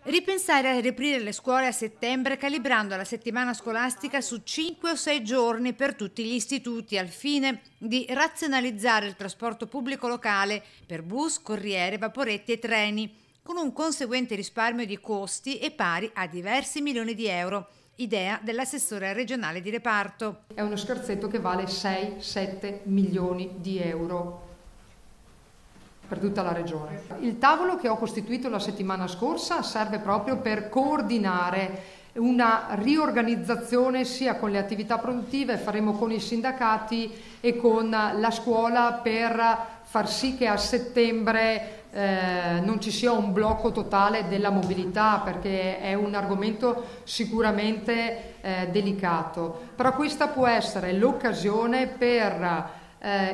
Ripensare a riaprire le scuole a settembre calibrando la settimana scolastica su 5 o 6 giorni per tutti gli istituti al fine di razionalizzare il trasporto pubblico locale per bus, corriere, vaporetti e treni, con un conseguente risparmio di costi e pari a diversi milioni di euro. Idea dell'assessore regionale di reparto. È uno scherzetto che vale 6-7 milioni di euro per tutta la regione. Il tavolo che ho costituito la settimana scorsa serve proprio per coordinare una riorganizzazione sia con le attività produttive, faremo con i sindacati e con la scuola per far sì che a settembre non ci sia un blocco totale della mobilità, perché è un argomento sicuramente delicato. Però questa può essere l'occasione per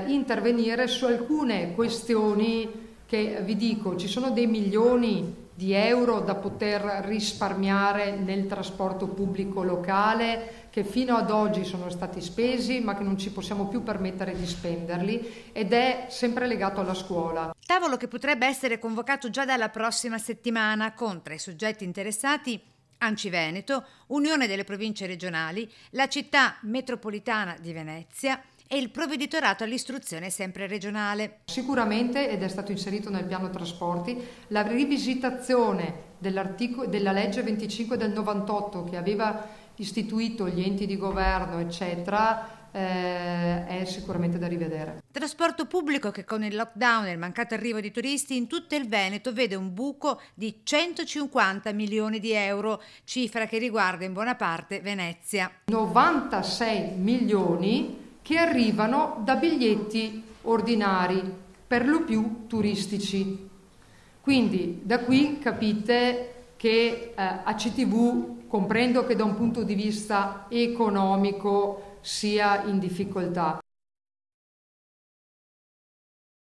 intervenire su alcune questioni che vi dico, ci sono dei milioni di euro da poter risparmiare nel trasporto pubblico locale che fino ad oggi sono stati spesi ma che non ci possiamo più permettere di spenderli, ed è sempre legato alla scuola. Tavolo che potrebbe essere convocato già dalla prossima settimana con tra i soggetti interessati ANCI Veneto, Unione delle Province Regionali, la Città Metropolitana di Venezia e il Provveditorato all'Istruzione sempre regionale. Sicuramente, ed è stato inserito nel piano trasporti, la rivisitazione della legge 25 del 98 che aveva istituito gli enti di governo eccetera, è sicuramente da rivedere. Trasporto pubblico che con il lockdown e il mancato arrivo di turisti in tutto il Veneto vede un buco di 150 milioni di euro, cifra che riguarda in buona parte Venezia. 96 milioni che arrivano da biglietti ordinari, per lo più turistici. Quindi da qui capite che ACTV comprendo che da un punto di vista economico sia in difficoltà.